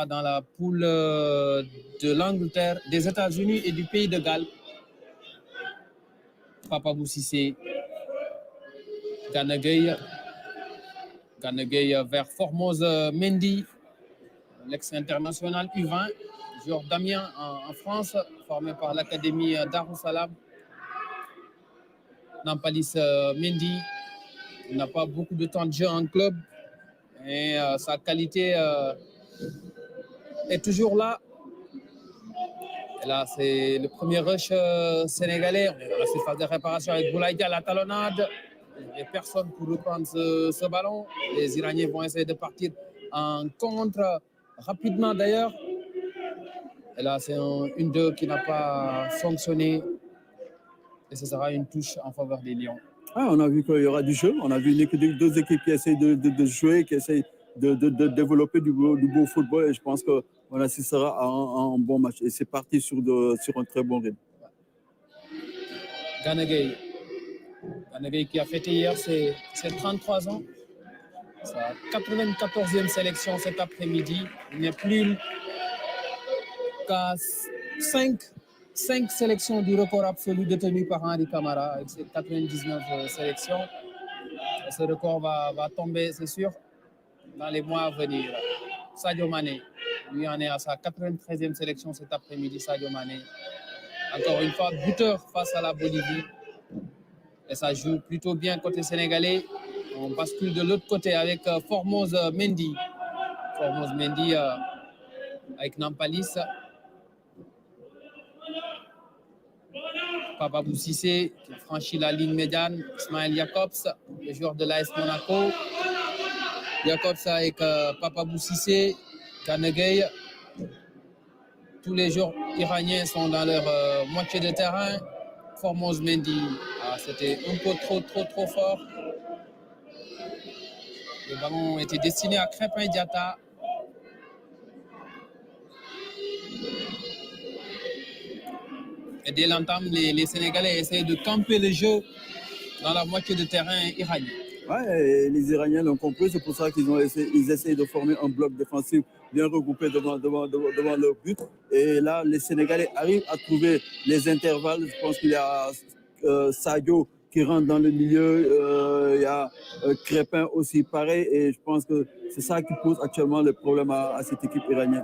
dans la poule de l'Angleterre, des États-Unis et du pays de Galles. Papa Boussissé, Gana Gueye vers Formose Mendy, l'ex-international U20, joueur d'Amiens en France, formé par l'Académie Darussalam. Nampalis Mendy n'a pas beaucoup de temps de jeu en club, et sa qualité est toujours là. Et là, c'est le premier rush sénégalais. On est dans la surface de réparation avec Boulaïdia, la talonnade. Il n'y a personne pour reprendre ce ballon. Les Iraniens vont essayer de partir en contre rapidement d'ailleurs. Et là, c'est un 1-2 qui n'a pas fonctionné. Et ce sera une touche en faveur des Lions. Ah, on a vu qu'il y aura du jeu. On a vu deux équipes qui essayent de jouer, qui essayent de développer du beau football. Et je pense que voilà, ce sera un bon match. Et c'est parti sur un très bon rythme. Gana Gueye qui a fêté hier ses 33 ans. Sa 94e sélection cet après-midi. Il n'est plus qu'à 5 sélections du record absolu détenu par Henri Camara avec ses 99 sélections. Ce record va tomber, c'est sûr, dans les mois à venir. Sadio Mané, lui en est à sa 93e sélection cet après-midi. Sadio Mané, encore une fois, buteur face à la Bolivie. Et ça joue plutôt bien côté sénégalais. On bascule de l'autre côté avec Formose Mendy. Formose Mendy avec Nampalis. Papa Boussissé qui a franchi la ligne médiane. Ismaël Jacobs, le joueur de l'AS Monaco. Jacobs avec Papa Boussissé, Gana Gueye. Tous les joueurs iraniens sont dans leur moitié de terrain. Formose Mendy, c'était un peu trop fort. Le ballon était destiné à Crépin Diatta. Et dès l'entame, les Sénégalais essayent de camper le jeu dans la moitié de terrain iranien. Ouais, les Iraniens l'ont compris, c'est pour ça qu'ils essayent de former un bloc défensif bien regroupé devant leur but. Et là, les Sénégalais arrivent à trouver les intervalles. Je pense qu'il y a Sadio qui rentre dans le milieu, il y a Crépin aussi pareil. Et je pense que c'est ça qui pose actuellement le problème à cette équipe iranienne.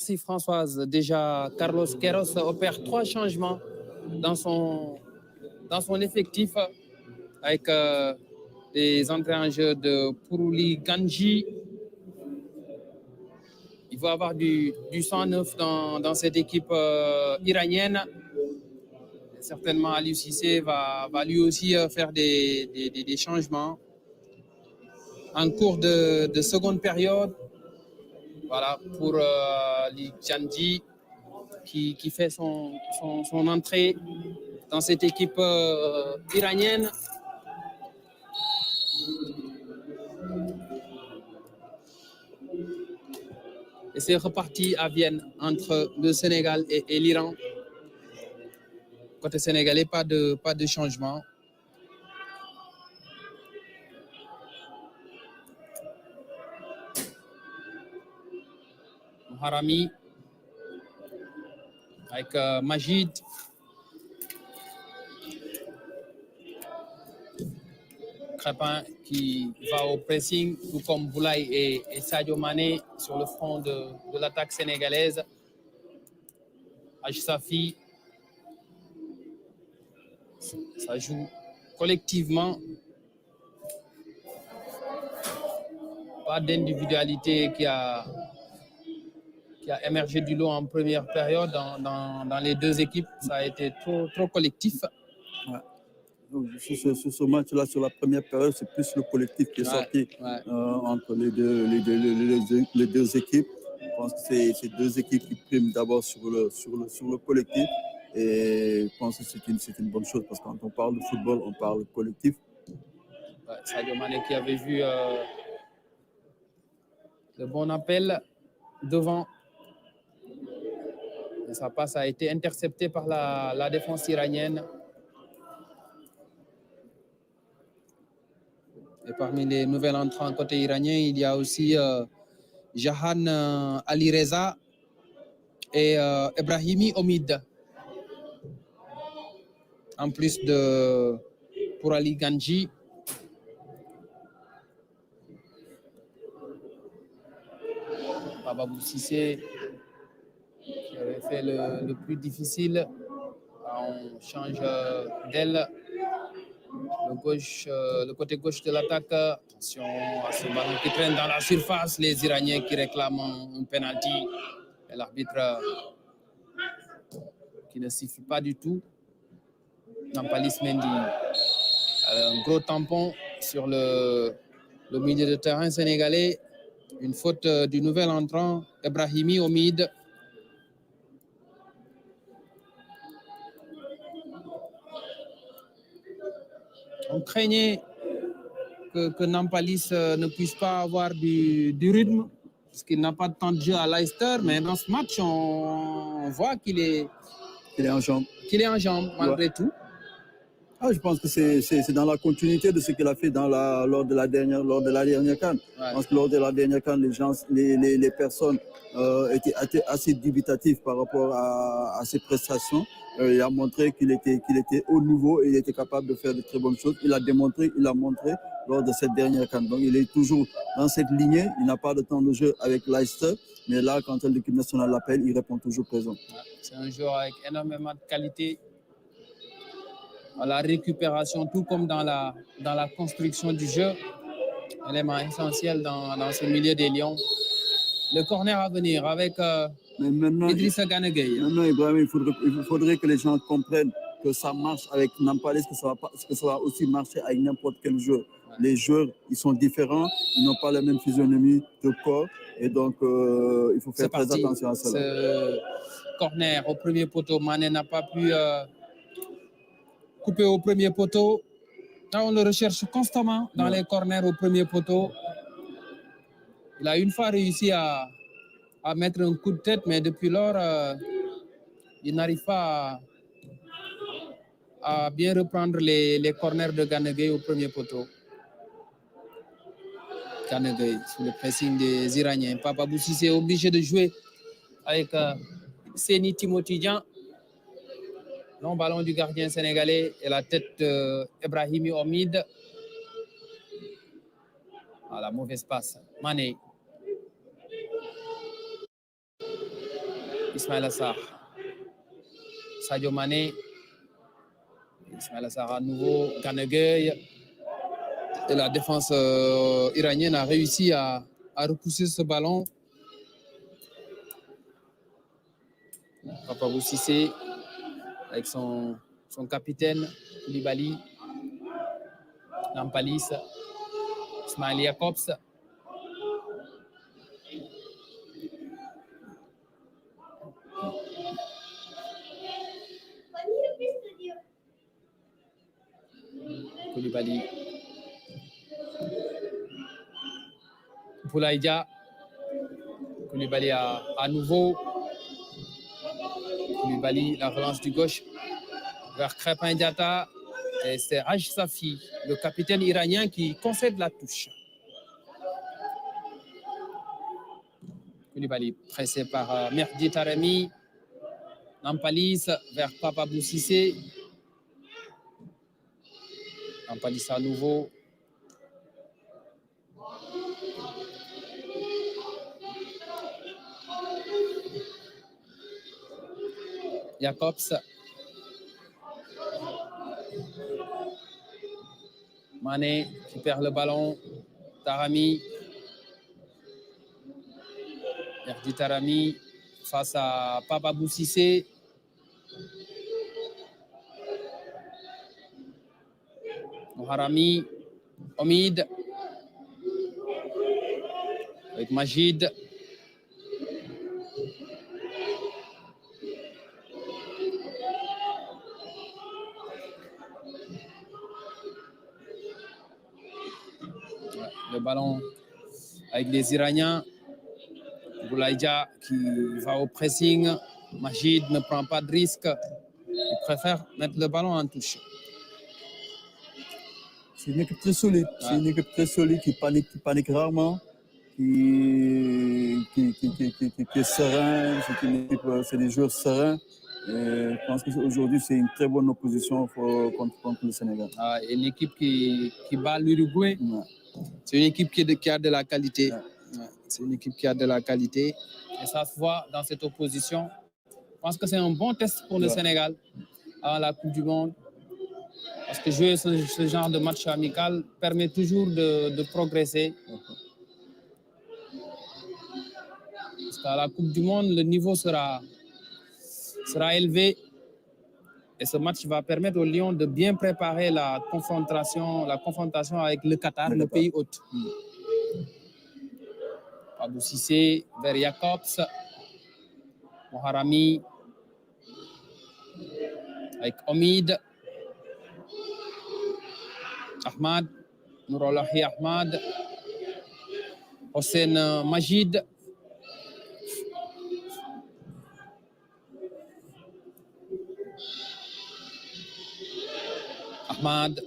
Merci Françoise. Déjà, Carlos Queiroz opère 3 changements dans son effectif avec des entrées en jeu de Pourouli Ganji. Il va avoir du sang neuf dans cette équipe iranienne. Et certainement, Aliou Cissé va lui aussi faire des changements en cours de seconde période. Voilà, pour Li Tiandi qui fait son entrée dans cette équipe iranienne. Et c'est reparti à Vienne entre le Sénégal et l'Iran. Côté sénégalais, pas de changement. Harami avec Majid. Crépin qui va au pressing, tout comme Boulaye et Sadio Mané sur le front de l'attaque sénégalaise. Safi, ça joue collectivement. Pas d'individualité qui a émergé du lot en première période dans les deux équipes. Ça a été trop collectif. Ouais. Donc, sur ce match-là, sur la première période, c'est plus le collectif qui est sorti entre les deux équipes. Je pense que c'est deux équipes qui priment d'abord sur le collectif. Et je pense que c'est une bonne chose parce que quand on parle de football, on parle collectif. Ouais, Sadio Mané qui avait vu le bon appel devant. Et sa passe a été interceptée par la défense iranienne. Et parmi les nouvelles entrants côté iranien, il y a aussi Jahan Ali Reza et Ebrahimi Omid. En plus de pour Ali Ganji. Bababou Cissé qui avait fait le plus difficile. On change d'aile. Le côté gauche de l'attaque. Attention à ce ballon qui traîne dans la surface. Les Iraniens qui réclament un penalty. Et l'arbitre qui ne siffle pas du tout. Nampalis Mendy. Un gros tampon sur le milieu de terrain sénégalais. Une faute du nouvel entrant, Ebrahimi Omid. On craignait que Nampalis ne puisse pas avoir du rythme, parce qu'il n'a pas de temps de jeu à Leicester, mais dans ce match, on voit qu'il est en jambes. Qu'il est en jambes, malgré tout. Ah, je pense que c'est dans la continuité de ce qu'il a fait lors de la dernière CAN. Je pense que lors de la dernière CAN, les personnes étaient assez dubitatives par rapport à ses prestations. Il a montré qu'il était au niveau et il était capable de faire de très bonnes choses. Il a montré lors de cette dernière CAN. Donc il est toujours dans cette lignée. Il n'a pas de temps de jeu avec Leicester, mais là, quand l'équipe nationale l'appelle, il répond toujours présent. C'est un joueur avec énormément de qualité. À la récupération, tout comme dans la construction du jeu, élément essentiel dans ce milieu des Lions. Le corner à venir avec Idrissa Gana Gueye. Maintenant, Ibrahim, il faudrait que les gens comprennent que ça marche avec Nampalis, que ça va aussi marcher avec n'importe quel joueur. Ouais. Les joueurs, ils sont différents, ils n'ont pas la même physionomie de corps, et donc il faut faire très attention à cela. Ce corner au premier poteau, Mané n'a pas pu couper au premier poteau. Là, on le recherche constamment dans les corners au premier poteau. Il a une fois réussi à mettre un coup de tête, mais depuis lors, il n'arrive pas à bien reprendre les corners de Gana Gueye au premier poteau. Gana Gueye, sous le pressing des Iraniens. Papabou Cissé est obligé de jouer avec Seny Timothy Dian. Long ballon du gardien sénégalais et la tête d'Ebrahimi Omid. Ah, la mauvaise passe. Mané. Ismaïla Sarr. Sadio Mané. Ismaïla Sarr à nouveau. Gana Gueye. Et la défense iranienne a réussi à repousser ce ballon. Papabou Cissé avec son capitaine Koulibaly, Nampalis, Ismail Jacobs. Koulibaly. Boulaïdia. Koulibaly à nouveau. Koulibaly, la relance du gauche vers Crépin Diatta. Et c'est Haj Safi, le capitaine iranien, qui concède la touche. Koulibaly pressé par Mehdi Taremi. Nampalis vers Papabou Cissé. Nampalis à nouveau. Jacobs. Mané qui perd le ballon. Taremi. Mehdi Taremi face à Papabou Cissé. Moharami. Omid. Avec Majid. Le ballon avec les Iraniens. Boulaïdia qui va au pressing. Majid ne prend pas de risque. Il préfère mettre le ballon en touche. C'est une équipe très solide. Ouais. C'est une équipe très solide qui panique rarement, qui est serein, c'est des joueurs sereins. Et je pense qu'aujourd'hui, c'est une très bonne opposition contre le Sénégal. Ah, une équipe qui bat l'Uruguay. Ouais. C'est une équipe qui a de la qualité. Ouais. Ouais, c'est une équipe qui a de la qualité. Et ça se voit dans cette opposition. Je pense que c'est un bon test pour le Sénégal à la Coupe du Monde. Parce que jouer ce genre de match amical permet toujours de progresser. Parce qu'à la Coupe du Monde, le niveau sera élevé. Et ce match va permettre aux Lions de bien préparer la confrontation avec le Qatar, le pays hôte. Abou Cissé vers Jacobs, Moharami avec Omid, Ahmad, Nourolahi Ahmad, Hossein Majid, Ahmad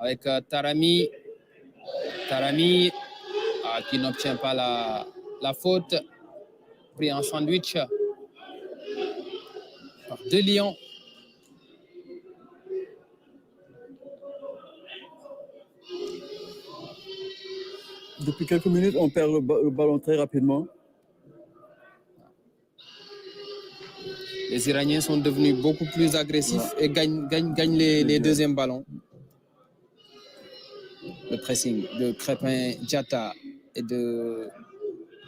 avec Tarami qui n'obtient pas la faute, pris en sandwich par deux Lions. Depuis quelques minutes, on perd le ballon très rapidement. Les Iraniens sont devenus beaucoup plus agressifs et gagnent les deuxièmes ballons. Le pressing de Crépin Diatta et de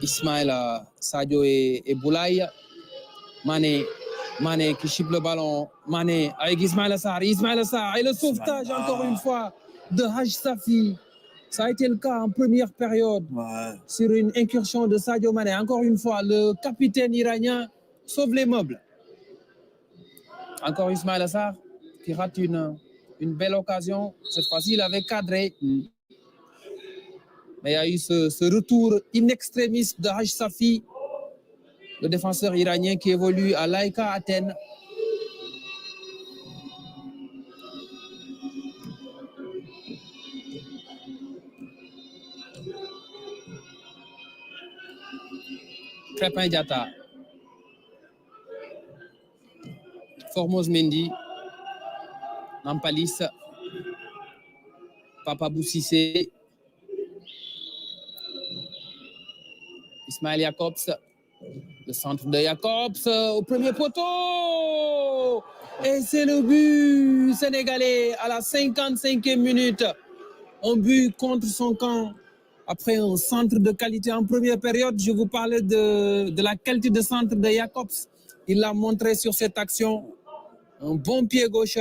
Ismaïla Sadio et Boulaye. Mané qui chipe le ballon. Mané avec Ismaïla Sarr et le sauvetage encore une fois de Haj Safi. Ça a été le cas en première période sur une incursion de Sadio Mané. Encore une fois, le capitaine iranien sauve les meubles. Encore Ismaïla Sarr qui rate une belle occasion. Cette fois-ci, il avait cadré. Mais il y a eu ce retour in extremis de Haj Safi, le défenseur iranien qui évolue à l'AEK Athènes. Crépin Diatta. Formose Mendy. Nampalis. Papa Boussissé. Ismaël Jacobs. Le centre de Jacobs au premier poteau. Et c'est le but sénégalais à la 55e minute. Un but contre son camp. Après un centre de qualité en première période, je vous parlais de la qualité de centre de Jacobs. Il l'a montré sur cette action. Un bon pied gauche.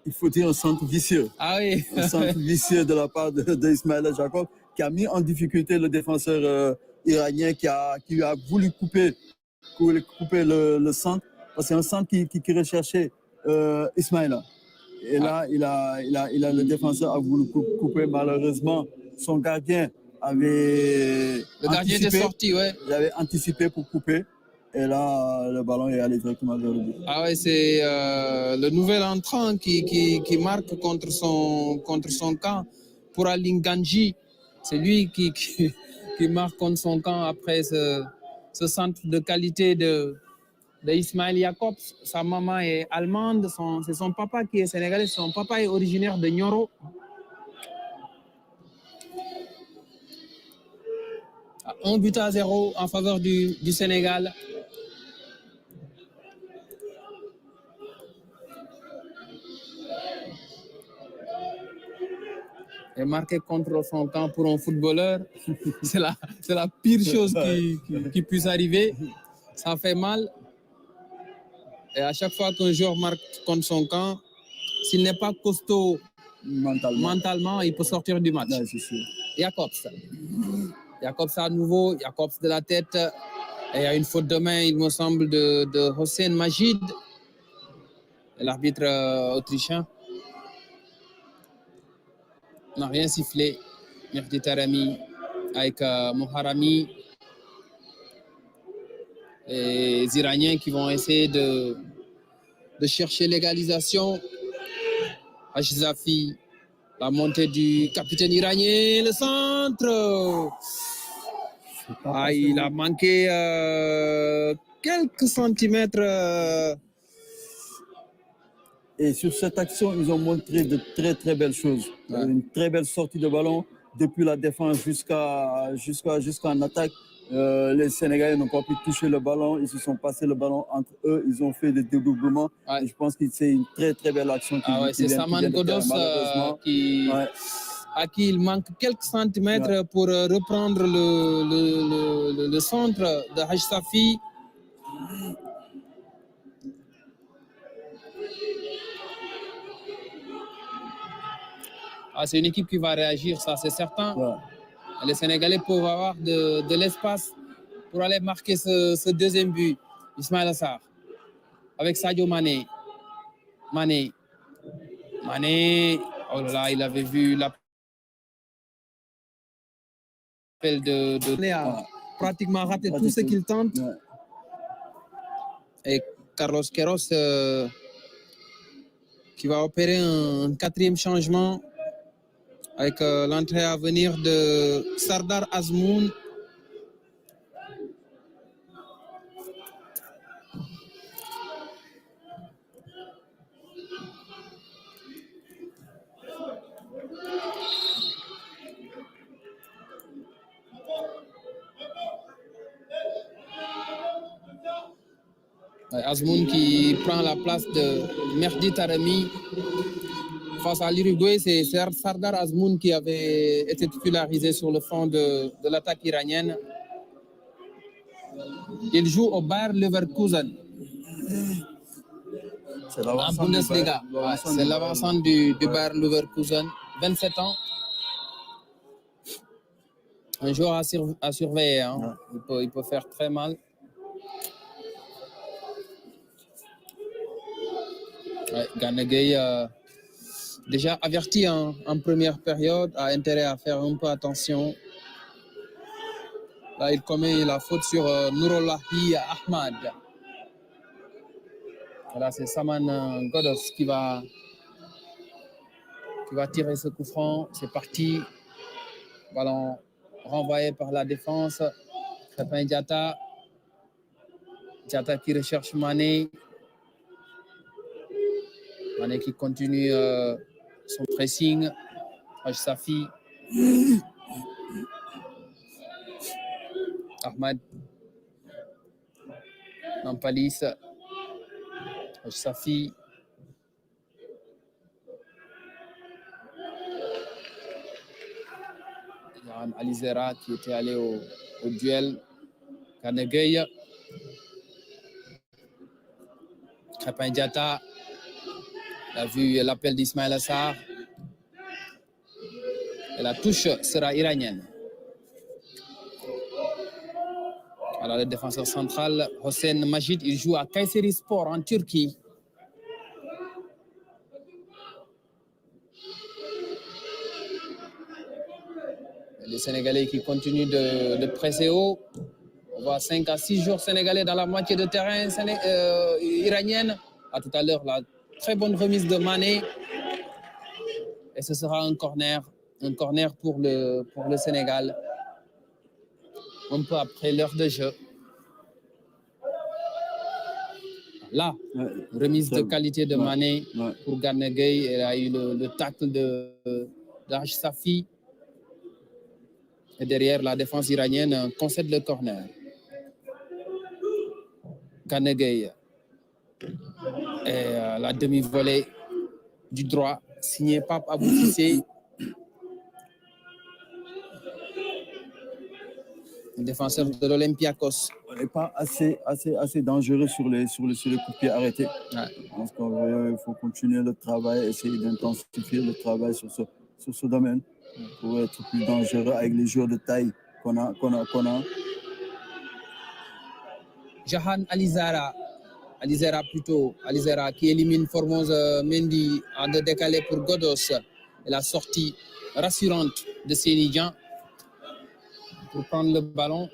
Il faut dire un centre vicieux. Ah oui. Un centre vicieux de la part d'Ismaïla Jacobs qui a mis en difficulté le défenseur iranien qui a voulu couper le centre. C'est un centre qui recherchait Ismaïla. Et là, le défenseur a voulu couper. Malheureusement, son gardien avait était sorti, ouais. Il avait anticipé pour couper. Et là, le ballon est allé directement vers le but. Ah ouais, c'est le nouvel entrant qui marque contre son camp. Pour Alinganji, c'est lui qui marque contre son camp après ce centre de qualité de Ismaël Jacobs. Sa maman est allemande, c'est son papa qui est sénégalais. Son papa est originaire de Nioro. 1-0 en faveur du Sénégal. Et marqué contre son camp pour un footballeur, c'est la pire chose qui puisse arriver. Ça fait mal. Et à chaque fois qu'un joueur marque contre son camp, s'il n'est pas costaud mentalement, il peut sortir du match. Ouais, c'est sûr. Jacobs à nouveau, Jacobs de la tête. Et il y a une faute de main, il me semble, de Hossein Majid, l'arbitre autrichien. N'a rien sifflé. Mehdi Tarami avec Moharami. Les Iraniens qui vont essayer de chercher l'égalisation. Haj Safi, La montée du capitaine iranien, le centre. Ah, il a manqué quelques centimètres. Et sur cette action, ils ont montré de très très belles choses. Ouais. Une très belle sortie de ballon depuis la défense jusqu'en attaque. Les Sénégalais n'ont pas pu toucher le ballon. Ils se sont passés le ballon entre eux. Ils ont fait des dédoublements. Ouais. Et je pense que c'est une très très belle action C'est Saman Ghoddos à qui il manque quelques centimètres pour reprendre le centre de Haj Safi. C'est une équipe qui va réagir, ça c'est certain. Ouais. Les Sénégalais peuvent avoir de l'espace pour aller marquer ce deuxième but. Ismaïla Sarr avec Sadio Mané. Mané, oh là là, il avait vu l'appel de a pratiquement raté tout ce qu'il tente. Ouais. Et Carlos Queiroz qui va opérer un quatrième changement avec l'entrée à venir de Sardar Azmoun. Azmoun qui prend la place de Mehdi Taremi. Face à l'Uruguay, c'est Sardar Azmoun qui avait été titularisé sur le fond de l'attaque iranienne. Il joue au Bayer Leverkusen. C'est en Bundesliga. C'est l'avancement du Bayer Leverkusen. 27 ans. Un joueur à surveiller. Hein. Il peut faire très mal. Gana Gueye, déjà averti en première période, a intérêt à faire un peu attention. Là, il commet la faute sur Nourollahi Ahmad. Voilà, c'est Saman Ghoddos qui va tirer ce coup franc. C'est parti. Ballon renvoyé par la défense. Crépin Diatta. Diatta qui recherche Mané. Mané qui continue son pressing. Haj Safi. Ahmad. Nampalis. Haj Safi. Yahan Alizera qui était allé au duel. Gana Gueye. Crépin Diatta. Il a vu l'appel d'Ismaïla Sarr. Et la touche sera iranienne. Alors, le défenseur central, Hossein Majid, il joue à Kayseri Sport en Turquie. Les Sénégalais qui continuent de presser haut. On voit 5 à 6 joueurs sénégalais dans la moitié de terrain iranienne. À tout à l'heure, la très bonne remise de Mané. Et ce sera un corner pour le Sénégal. Un peu après l'heure de jeu. Là, remise de qualité de Mané pour Gana Gueye. Elle a eu le tacle de Haj Safi. Et derrière, la défense iranienne concède le corner. Gana Gueye. Et la demi-volée du droit, signé Pape Abou Cissé. Le défenseur de l'Olympiakos. On n'est pas assez dangereux sur les coups de pied arrêtés. Ouais. Je pense qu'il faut continuer le travail, essayer d'intensifier le travail sur ce domaine pour être plus dangereux avec les joueurs de taille qu'on a. Jahan Alizera qui élimine Formose Mendy en de décalé pour Ghoddos. Et la sortie rassurante de Sénidian pour prendre le ballon.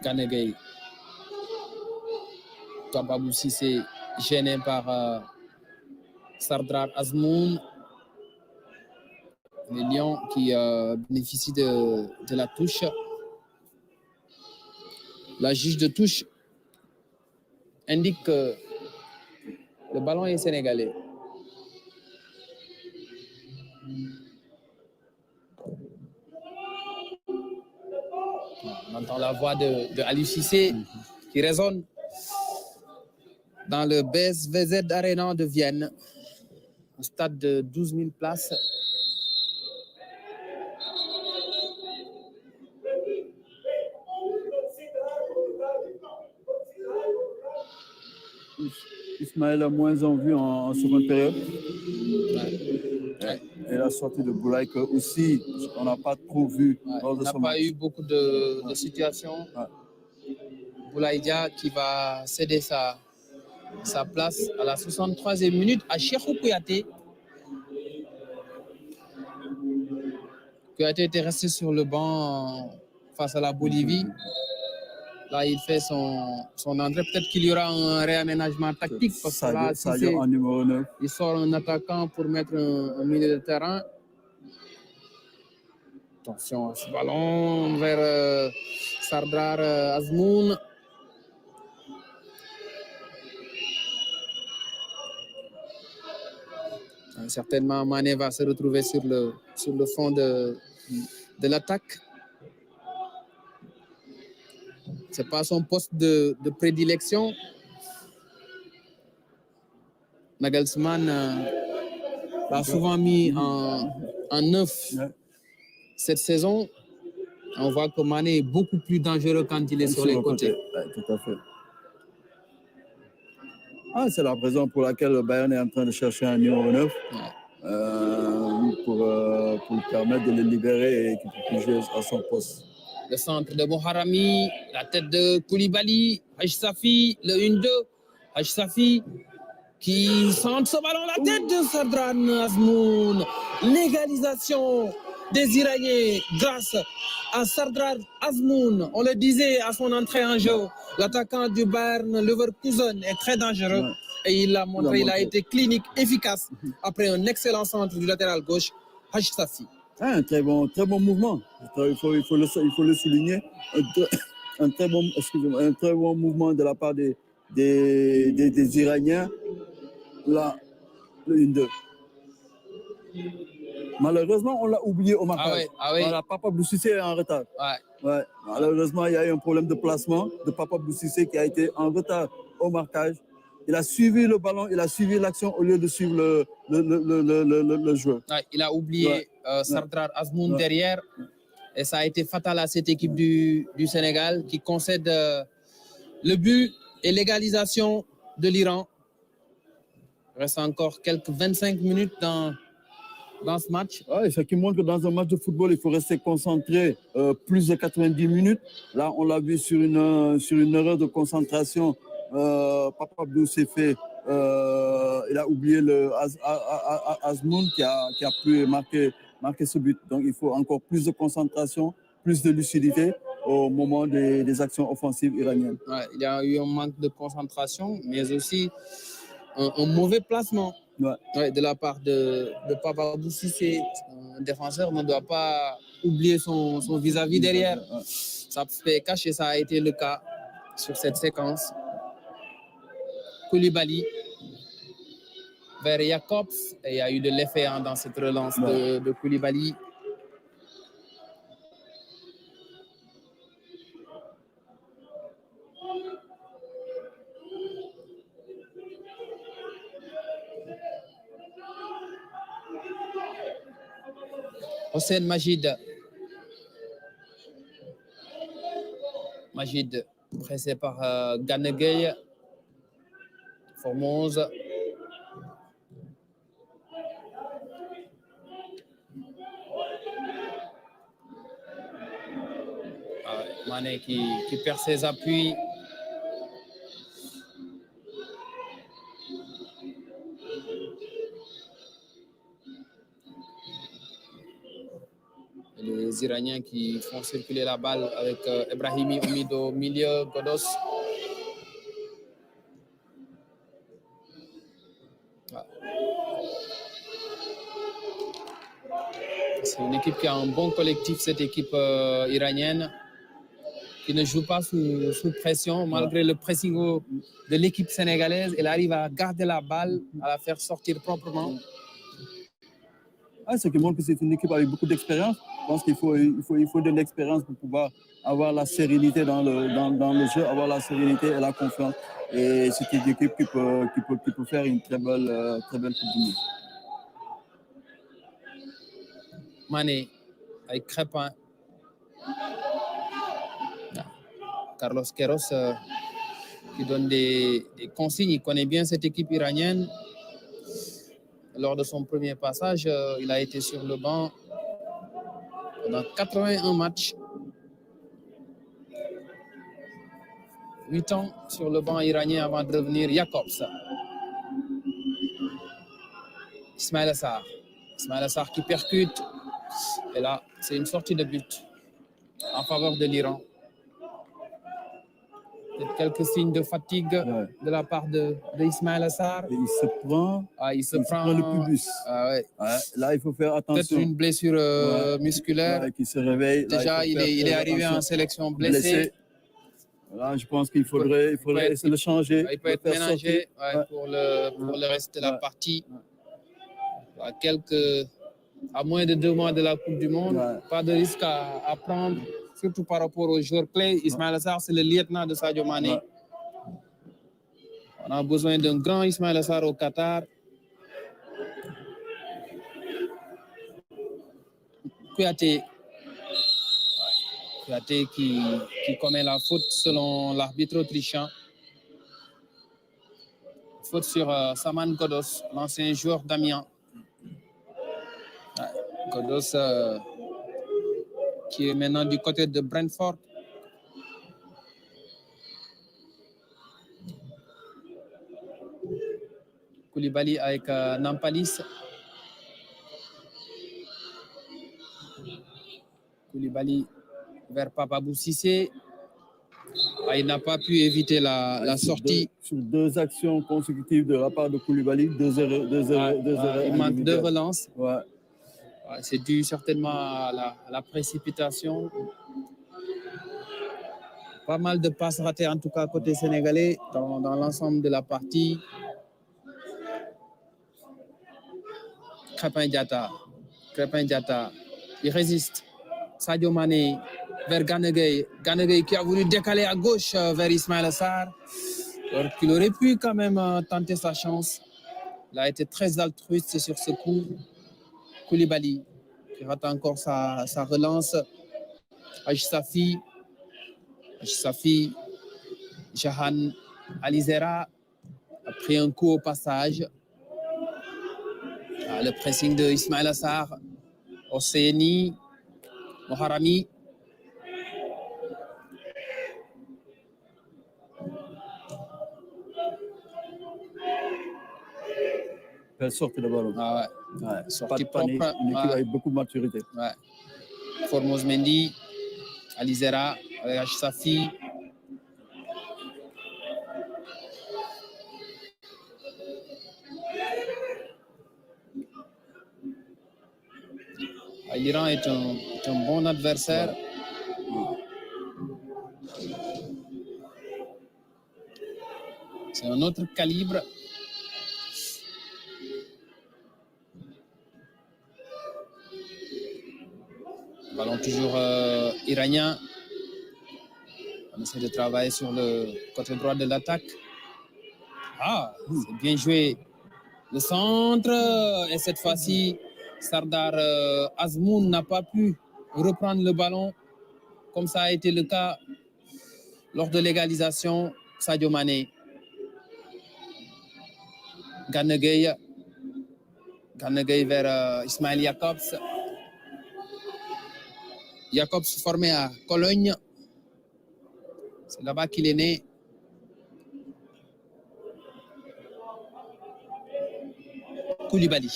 Gana Gueye. Babou Cissé gêné par Sardar Azmoun. Les Lions qui bénéficient de la touche. La juge de touche indique que le ballon est sénégalais. On entend la voix de Aliou Cissé qui résonne dans le BSVZ Arena de Vienne, un stade de 12 000 places. Ismaël a moins en vue en seconde période. Ouais. Et la sortie de Boulaye aussi, on n'a pas trop vu. Ouais, on n'a pas eu beaucoup de situations. Ouais. Boulaye Dia qui va céder sa place à la 63e minute à Cheikhou Kouyaté. Kouyaté était resté sur le banc face à la Bolivie. Là, il fait son entrée. Peut-être qu'il y aura un réaménagement tactique parce que là, en numéro 9. Il sort un attaquant pour mettre un milieu de terrain. Attention à ce ballon vers Sardar Azmoun. Certainement, Mané va se retrouver sur le fond de l'attaque. Ce n'est pas son poste de prédilection. Nagelsmann l'a souvent mis en neuf cette saison. On voit que Mané est beaucoup plus dangereux quand il est sur les côtés. Ouais, tout à fait. C'est la raison pour laquelle le Bayern est en train de chercher un numéro 9 pour lui permettre de le libérer et qu'il puisse jouer à son poste. Le centre de Moharami, la tête de Koulibaly, Haj Safi, le 1-2. Haj Safi qui centre ce ballon, la tête de Sardar Azmoun. L'égalisation des Iraniens grâce à Sardar Azmoun. On le disait à son entrée en jeu, l'attaquant du Bayern Leverkusen est très dangereux. Ouais. Et il l'a montré, il a été clinique, efficace après un excellent centre du latéral gauche, Haj Safi. Un très bon mouvement. Il faut le souligner. Un très bon mouvement de la part des Iraniens. Là, le 1-2. Malheureusement, on l'a oublié au marquage. Ah oui. Voilà, Papa Boussissé est en retard. Ouais. Malheureusement, il y a eu un problème de placement de Papa Boussissé qui a été en retard au marquage. Il a suivi le ballon, il a suivi l'action au lieu de suivre le joueur. Ouais, il a oublié Sardar Azmoun derrière. Et ça a été fatal à cette équipe du Sénégal qui concède le but et l'égalisation de l'Iran. Il reste encore quelques 25 minutes dans ce match. Ce qui montre que dans un match de football, il faut rester concentré plus de 90 minutes. Là, on l'a vu sur une erreur de concentration. Papa Abdou s'est fait, il a oublié le Azmoun qui a pu marquer ce but. Donc, il faut encore plus de concentration, plus de lucidité au moment des actions offensives iraniennes. Ouais, il y a eu un manque de concentration, mais aussi un mauvais placement de la part de Papa Abdou Cissé. Un défenseur ne doit pas oublier son vis-à-vis derrière. Ça fait cacher, ça a été le cas sur cette séquence. Koulibaly vers Jacobs, et il y a eu de l'effet dans cette relance de Koulibaly. Hossein Majid pressé par Gana Gueye. Formose. Mané qui perd ses appuis. Les Iraniens qui font circuler la balle avec Ebrahimi Oumido au milieu, Godos. C'est une équipe qui a un bon collectif, cette équipe iranienne, qui ne joue pas sous pression, malgré le pressing de l'équipe sénégalaise. Elle arrive à garder la balle, à la faire sortir proprement. Ce qui montre que c'est une équipe avec beaucoup d'expérience. Je pense qu'il faut de l'expérience pour pouvoir avoir la sérénité dans le jeu, avoir la sérénité et la confiance. Et c'est une équipe qui peut faire une très belle Coupe du Monde. Mané avec Crépin. Carlos Queiroz qui donne des consignes. Il connaît bien cette équipe iranienne. Lors de son premier passage, il a été sur le banc pendant 81 matchs. 8 ans sur le banc iranien avant de devenir Jacobs. Ismaïla Sarr. Ismaïla Sarr qui percute. Et là, c'est une sortie de but en faveur de l'Iran. Quelques signes de fatigue de la part de Ismaïla Sarr. Et il se prend le pubis. Là, il faut faire attention. Peut-être une blessure musculaire. Qui se réveille. Déjà, il est arrivé en sélection blessé. Là, je pense qu'il faudrait essayer de le changer. Il peut être ménagé pour le reste de la partie. À moins de 2 mois de la Coupe du Monde, pas de risque à prendre, surtout par rapport aux joueurs clés. Ismaïla Sarr, c'est le lieutenant de Sadio Mané. On a besoin d'un grand Ismaïla Sarr au Qatar. Kouyaté qui commet la faute selon l'arbitre autrichien. Faute sur Saman Ghoddos, l'ancien joueur d'Amiens. Ghoddos qui est maintenant du côté de Brentford. Koulibaly avec Nampalis. Koulibaly vers Papabou Cissé. Il n'a pas pu éviter la sortie. Sur 2 actions consécutives de la part de Koulibaly, 2 erreurs. Il manque 2 relances. C'est dû certainement à la précipitation. Pas mal de passes ratées, en tout cas côté sénégalais, dans l'ensemble de la partie. Crépin Diatta, il résiste. Sadio Mané vers Gana Gueye. Gana Gueye qui a voulu décaler à gauche vers Ismaïla Sarr. Alors qu'il aurait pu quand même tenter sa chance. Il a été très altruiste sur ce coup. Koulibaly qui rate encore sa relance. Safi, Jahan Alizera a pris un coup au passage. Le pressing de Ismaïla Sarr, Osséni, Moharami. Elle sortie de ballon. Sortie pas de panique, propre. Une équipe avec beaucoup de maturité. Formose Mendy, Alizera, avec Safi. L'Iran est un bon adversaire. C'est un autre calibre. Ballon toujours iranien. On essaie de travailler sur le côté droit de l'attaque. C'est bien joué. Le centre. Et cette fois-ci, Sardar Azmoun n'a pas pu reprendre le ballon comme ça a été le cas lors de l'égalisation. Sadio Mané. Gana Gueye vers Ismail Jacobs. Jacobs formé à Cologne. C'est là-bas qu'il est né. Koulibaly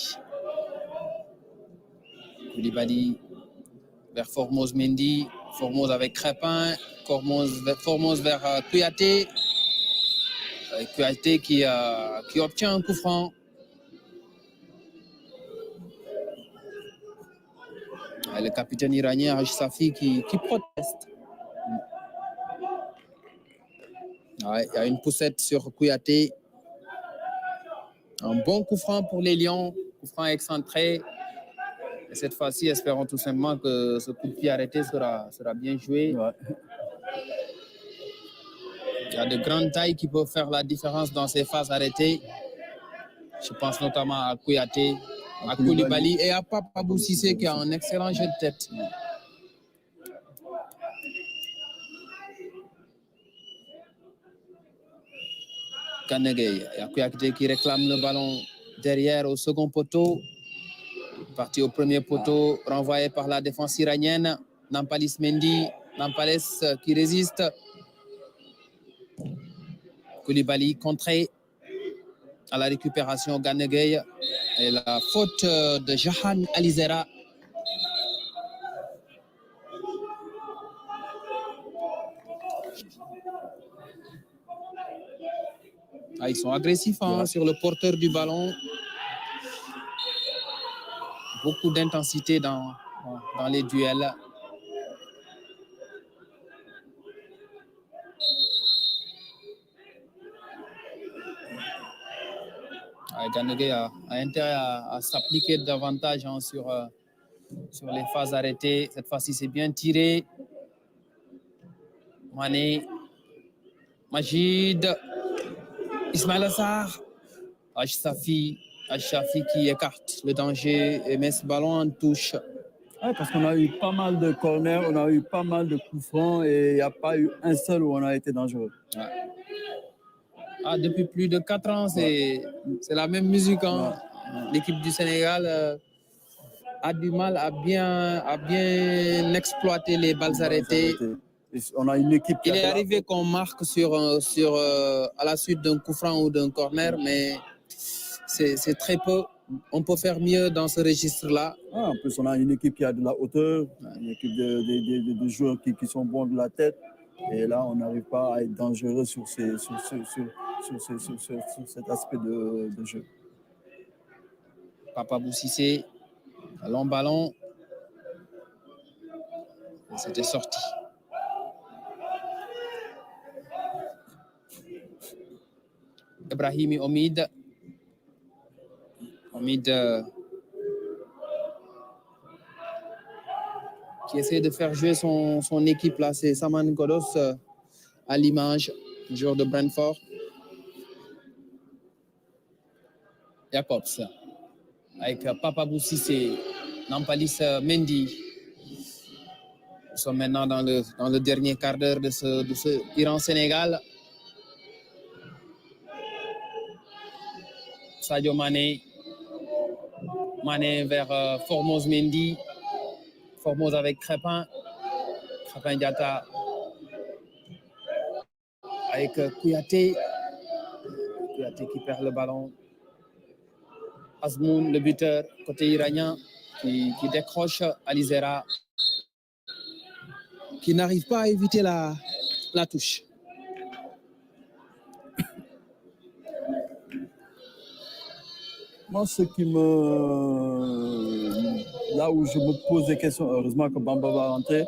vers Formose Mendy. Formose avec Crépin. Formose vers Kouyaté. Kouyaté qui obtient un coup franc. Le capitaine iranien Raj Safi qui proteste. Ouais, il y a une poussette sur Kouyaté. Un bon coup franc pour les Lions, coup franc excentré. Et cette fois-ci, espérons tout simplement que ce coup de pied arrêté sera bien joué. Ouais. Il y a de grandes tailles qui peuvent faire la différence dans ces phases arrêtées. Je pense notamment à Kouyaté, à Koulibaly et à Papabou Cissé qui a un excellent jeu de tête. Kanegay, il y a Kouyaté qui réclame le ballon derrière au second poteau. Parti au premier poteau, renvoyé par la défense iranienne. Nampalis Mendy, Nampales qui résiste. Koulibaly contré à la récupération Ganegay. Et la faute de Jahan Alizera. Ils sont agressifs sur le porteur du ballon. Beaucoup d'intensité dans les duels. Ganegay a intérêt à s'appliquer davantage sur les phases arrêtées. Cette fois-ci, c'est bien tiré. Mané, Majid, Ismaïla Sarr, Achafi qui écarte le danger et met ce ballon en touche. Ouais, parce qu'on a eu pas mal de corners, on a eu pas mal de coups francs et il n'y a pas eu un seul où on a été dangereux. Ouais. Depuis plus de 4 ans, c'est la même musique. Hein. Ouais. L'équipe du Sénégal a du mal à bien exploiter les balles arrêtées. On a une équipe. Il est arrivé qu'on marque à la suite d'un coup franc ou d'un corner, mais c'est très peu. On peut faire mieux dans ce registre-là. En plus, on a une équipe qui a de la hauteur, une équipe de joueurs qui sont bons de la tête. Et là, on n'arrive pas à être dangereux sur cet aspect de jeu. Papabou Cissé, un long ballon. C'était sorti. Ibrahimi Omid. Qui essaie de faire jouer son équipe là, c'est Saman Godos à l'image, joueur de Brentford. Jacobs avec Papabou Cissé, Nampalis Mendy. Nous sommes maintenant dans le dernier quart d'heure de ce Iran-Sénégal. Sadio Mané vers Formose Mendy. Formose avec Crépin Diatta avec Kouyaté qui perd le ballon. Azmoun, le buteur côté iranien, qui décroche Alizera, qui n'arrive pas à éviter la touche. Moi, là où je me pose des questions, heureusement que Bamba va rentrer,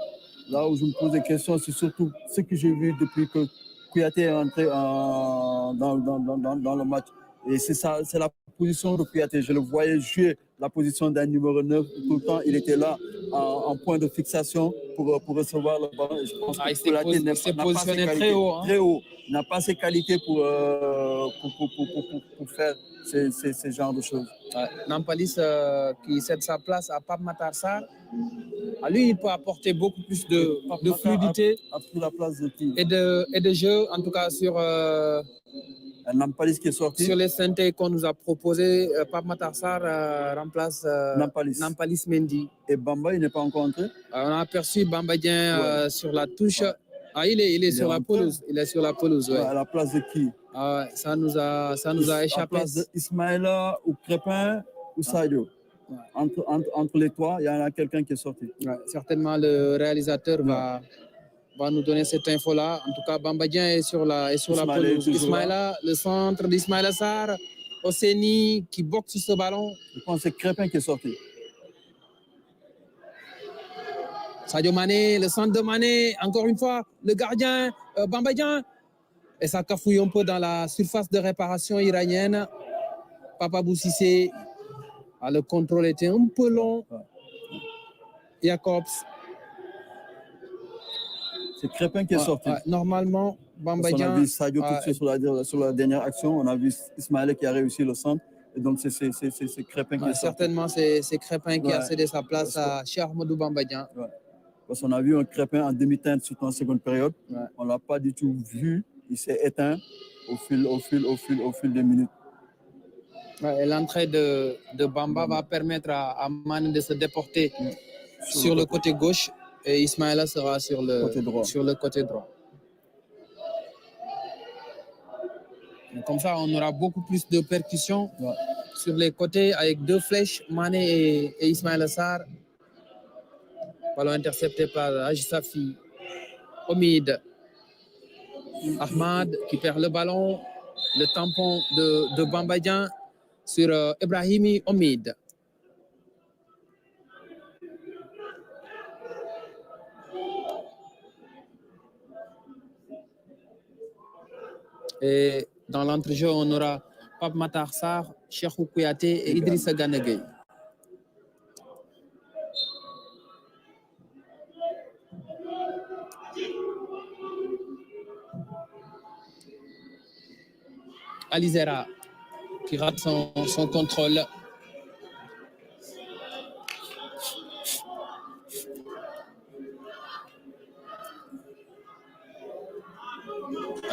là où je me pose des questions, c'est surtout ce que j'ai vu depuis que Kouyaté est rentré dans le match. Et c'est la position de Kouyaté. Je le voyais jouer la position d'un numéro 9. Tout le temps, il était là en point de fixation pour recevoir le ballon. Et je pense que Kouyaté n'a pas ses qualités très haut. Il n'a pas ses qualités pour faire ces genres de choses. Nampalis qui cède sa place à Pape Matar Sarr. Lui, il peut apporter beaucoup plus de fluidité la place de qui et de jeu, en tout cas sur Nampalis qui est sorti. Sur les synthés qu'on nous a proposés, Pape Matar Sarr remplace Nampalis Mendy. Et Bamba, il n'est pas encore entré. On a aperçu Bambadien sur la touche. Il est sur la pelouse. Il est sur la pelouse, ouais. À la place de qui? Ça nous a échappé. À la place d'Ismaïla ou Crépin ou Sadio. Entre les trois, il y en a quelqu'un qui est sorti. Certainement, le réalisateur va nous donner cette info-là. En tout cas, Bambadien est sur la pelouse. Ismaïla, le centre d'Ismaïla Sarr, Osseni qui boxe sur ce ballon. Je pense que c'est Crépin qui est sorti. Sadio Mané, le centre de Mané, encore une fois, le gardien Bamba Dieng. Et ça cafouille un peu dans la surface de réparation iranienne. Papa Boussissé, le contrôle était un peu long. Jacobs. C'est Crépin qui est sorti. Normalement, Bamba Dieng. On a vu Sadio tout de suite sur la dernière action. On a vu Ismaël qui a réussi le centre. Et donc, c'est Crépin qui est sorti. Certainement, c'est Crépin qui a cédé sa place à Cheikh Ahmadou Bamba Dieng. Parce qu'on a vu un Crépin en demi-teinte, surtout en seconde période. On ne l'a pas du tout vu. Il s'est éteint au fil des minutes. Et l'entrée de Bamba va permettre à Mané de se déporter sur le côté gauche et Ismaïla sera sur le côté droit. Comme ça, on aura beaucoup plus de percussions sur les côtés avec deux flèches, Mané et Ismaïla Sarr. Ballon intercepté par Ajisafi, Omid, Ahmad qui perd le ballon, le tampon de Bamba Dieng sur Ibrahimi Omid. Et dans l'entrejeu, on aura Pape Matar Sarr, Cheikhou Kouyaté et Idrissa Gana Gueye. Alizera qui rate son contrôle.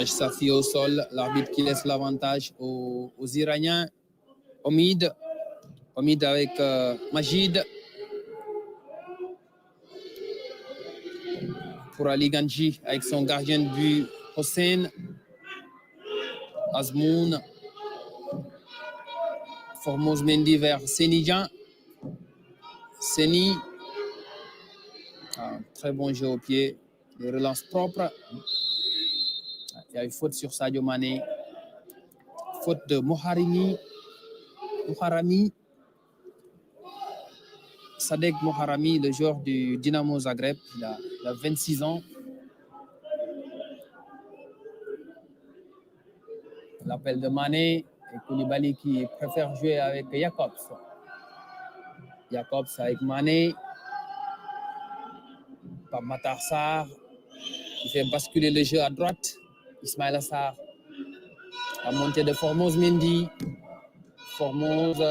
Safi au sol, l'arbitre qui laisse l'avantage aux Iraniens. Omid avec Majid. Pour Ali Ganji avec son gardien de but Hossein. Azmoun. Formose Mendy vers Senidjan. Seni. Très bon jeu au pied. Les relances propres. Il y a une faute sur Sadio Mané. Faute de Moharami. Sadek Moharami, le joueur du Dynamo Zagreb. Il a 26 ans. L'appel de Mané et Koulibaly qui préfère jouer avec Jacobs. Jacobs avec Mané. Pape Matar Sarr qui fait basculer le jeu à droite. Ismaïla Sarr. La montée de Formose Mendy. Formose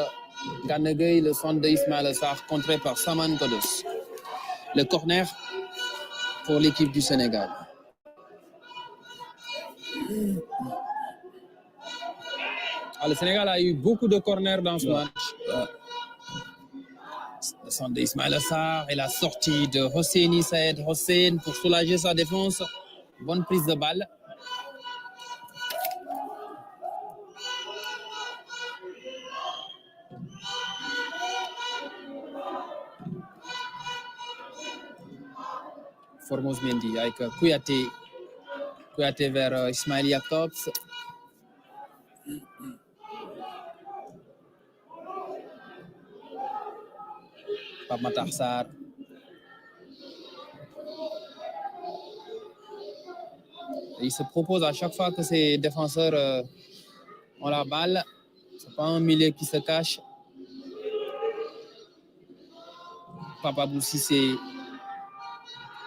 Gana Gueye, le centre de Ismaïla Sarr contré par Saman Ghoddos. Le corner pour l'équipe du Sénégal. Le Sénégal a eu beaucoup de corners dans ce match. Le centre d'Ismaïla Sarr et la sortie de Hosseini Saïd Hossein pour soulager sa défense. Bonne prise de balle. Formose Mendy avec Kouyaté. Kouyaté vers Ismail Jacobs. Pape Matar Sarr. Il se propose à chaque fois que ses défenseurs ont la balle. Ce n'est pas un milieu qui se cache. Papa Boussissé.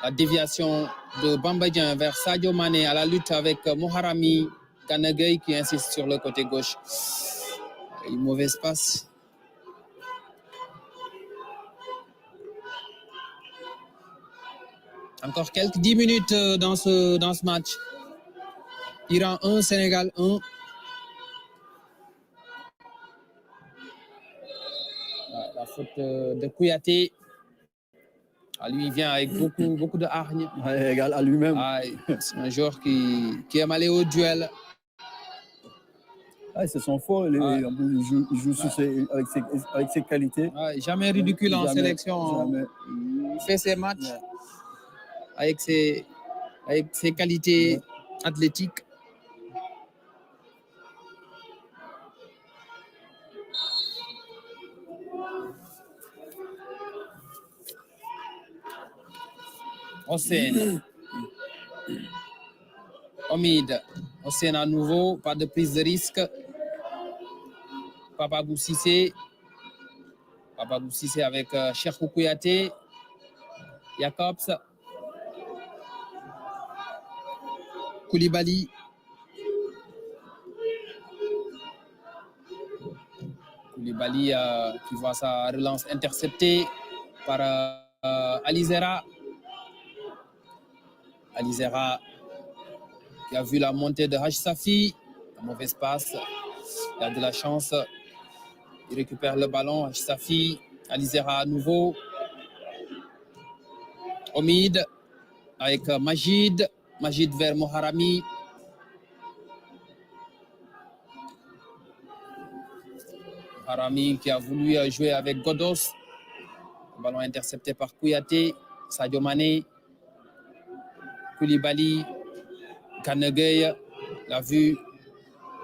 La déviation de Bamba Dieng vers Sadio Mané à la lutte avec Moharami, Gana Gueye qui insiste sur le côté gauche. Une mauvaise passe. Encore quelques 10 minutes dans ce match. Iran 1, Sénégal 1. La faute de Kouyaté. Lui, il vient avec beaucoup de hargne. Égal à lui-même. C'est un joueur qui aime aller au duel. C'est son fort. Il joue avec ses qualités. Jamais ridicule en sélection. Jamais. Il fait ses matchs avec ses qualités athlétiques. Hossein. Omid. Hossein à nouveau, pas de prise de risque. Papa Boussissé. Papa Boussissé avec Cherkou Kouyaté. Jacobs. Koulibaly. Koulibaly qui voit sa relance interceptée par Alizera. Alizera qui a vu la montée de Haj Safi. Un mauvais passe. Il a de la chance. Il récupère le ballon. Haj Safi. Alizera à nouveau. Omid avec Majid. Majid vers Moharami. Moharami qui a voulu jouer avec Godos. Le ballon intercepté par Kouyaté. Sadio Mané. Koulibaly. Kanegay. L'a vu.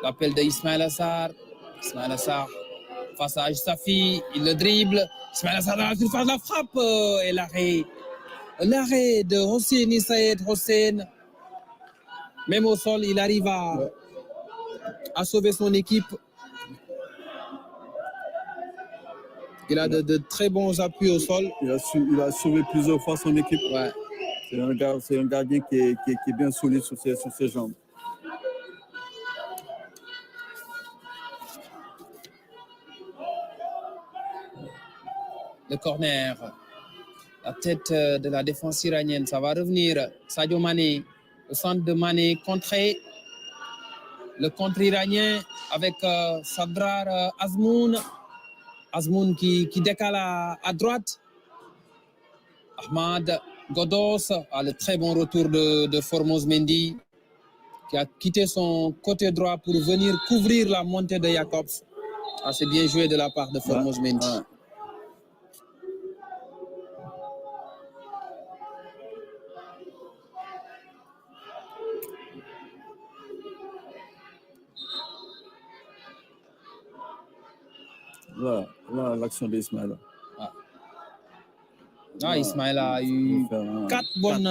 L'appel de Ismaël Assar. Ismaël Assar face à Haj Safi. Il le dribble. Ismaël Assar dans la surface. La frappe et l'arrêt. L'arrêt de Hosseini Saïd Hossein. Même au sol, il arrive à sauver son équipe. Il a de très bons appuis au sol. Il a sauvé plusieurs fois son équipe. Ouais. C'est un gardien qui est bien solide sur ses jambes. Le corner. La tête de la défense iranienne, ça va revenir. Sadio Mané, le centre de Mané contré. Le contre iranien avec Sadrar Azmoun. Azmoun qui décale à droite. Ahmad Godos a le très bon retour de Formose Mendy qui a quitté son côté droit pour venir couvrir la montée de Jacobs. Ah, c'est bien joué de la part de Formose Mendy. Ouais. Là, l'action d'Ismaël. Ah, Ismaël a eu 4 bonnes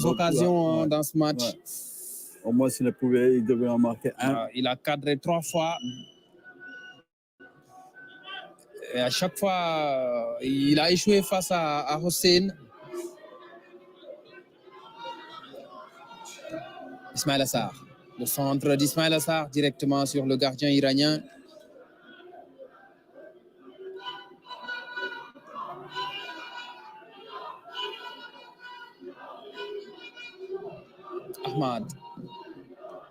occasions dans ce match. Ouais. Au moins, s'il pouvait, il devait en marquer un. Il a cadré 3 fois. Et à chaque fois, il a échoué face à Hossein. Ismaël Assar. Le centre d'Ismaël Assar directement sur le gardien iranien. Ahmad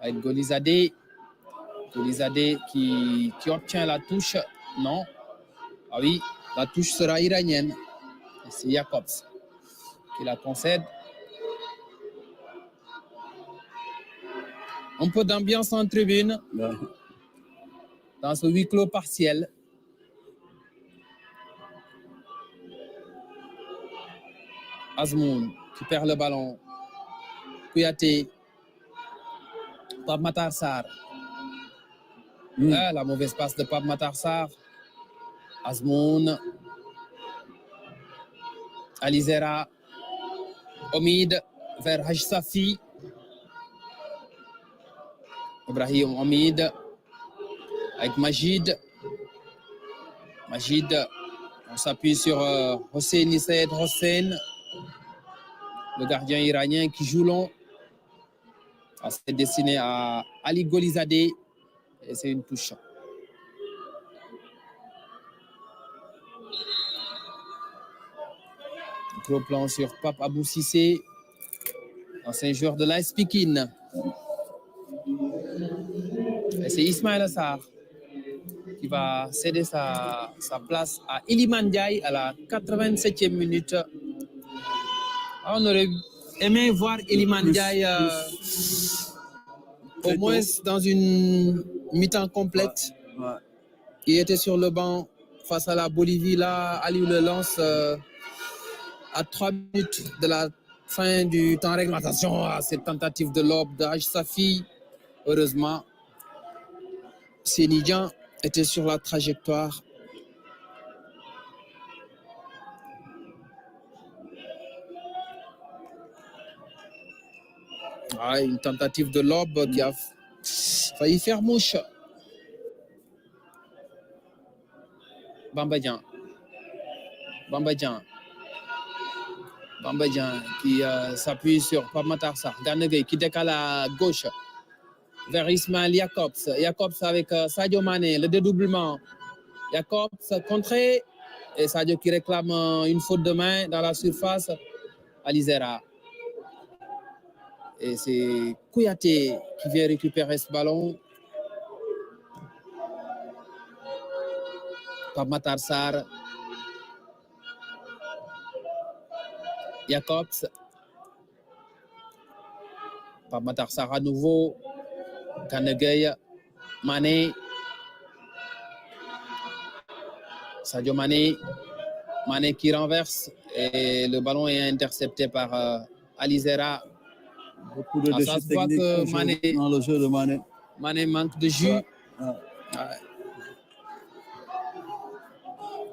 avec Golizadeh. Golizadeh qui obtient la touche. Non. Ah oui, la touche sera iranienne. C'est Jacobs qui la concède. Un peu d'ambiance en tribune dans ce huis clos partiel. Azmoun qui perd le ballon. Kouyaté. Pape Matar Sarr. La mauvaise passe de Pape Matar Sarr. Azmoun. Alizera. Omid vers Haj Safi. Ibrahim Omid avec Majid. Majid, on s'appuie sur Hosseini Saïd Hossein, le gardien iranien qui joue long. C'est destiné à Ali Golizadeh et c'est une touche. Gros plan sur Pape Abou Cissé, ancien joueur de l'AS Pikine. Et c'est Ismaël Assar qui va céder sa place à Iliman Ndiaye à la 87e minute. On aurait aimé voir Iliman Ndiaye au moins dans une mi-temps complète. Ouais. Il était sur le banc face à la Bolivie. Là, Aliou le lance à 3 minutes de la fin du temps réglementaire. Attention à cette tentative de lob de Haj Safi. Heureusement, Sénidjan était sur la trajectoire. Ah, une tentative de lob qui a failli faire mouche. Bambadjan. Bambadjan. Bambadjan qui s'appuie sur Pape Matar Sarr. Gana Gueye qui décale à gauche vers Ismaël Jacobs. Jacobs avec Sadio Mané, le dédoublement. Jacobs contré et Sadio qui réclame une faute de main dans la surface. Alizera. Et c'est Kouyaté qui vient récupérer ce ballon. Pape Matar Sarr. Jacobs. Pape Matar Sarr à nouveau. Gana Gueye. Mané. Sadio Mané. Mané qui renverse et le ballon est intercepté par Alizera. Beaucoup de déchets techniques dans le jeu de Mané. Mané manque de jus. Ouais.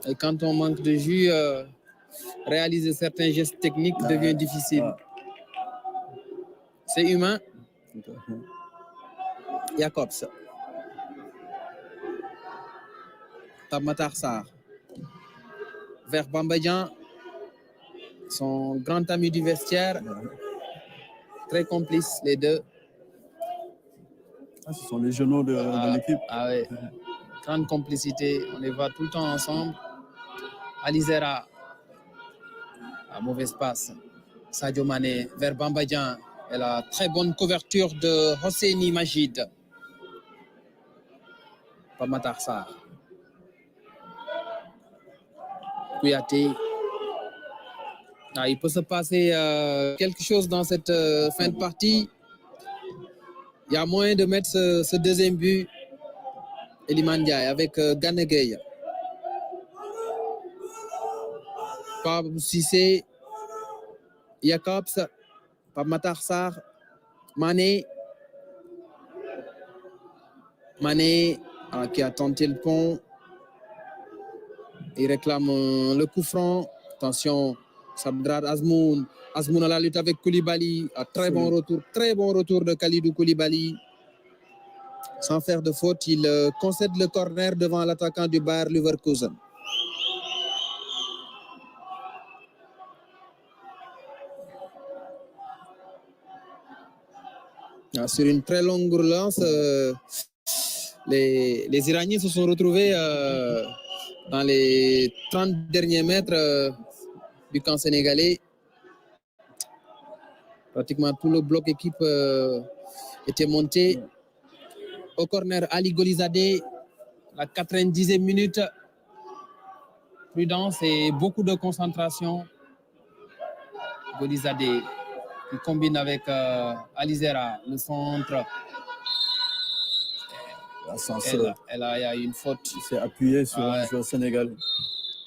Et quand on manque de jus, réaliser certains gestes techniques devient difficile. C'est humain. Jacobs. Pape Matar Sarr. Vers Bambadjan, son grand ami du vestiaire. Très complices, les deux. Ah, ce sont les genoux de l'équipe. Ah oui. Grande complicité. On les voit tout le temps ensemble. Alizera. À mauvaise passe. Sadio Mané vers Bambadjan. Et la très bonne couverture de Hosseini Majid. Pape Matar Sarr. Kouyaté. Ah, il peut se passer quelque chose dans cette fin de partie. Il y a moyen de mettre ce deuxième but. Iliman Ndiaye avec Gana Gueye. Pape Cissé. Jacobs. Pape Matar Sarr. Mané. Mané qui a tenté le pont. Il réclame le coup franc. Attention, Sabdrar Azmoun. Azmoun à la lutte avec Koulibaly. Très bon retour de Kalidou Koulibaly. Sans faire de faute, il concède le corner devant l'attaquant du Bayer Leverkusen. Sur une très longue relance, les Iraniens se sont retrouvés dans les 30 derniers mètres du camp sénégalais. Pratiquement tout le bloc équipe était monté. Au corner, Ali Golizadeh, la 90e minute. Prudence et beaucoup de concentration. Golizadeh qui combine avec Alizera, le centre. Il y a une faute. Il s'est appuyé sur un joueur sénégalais.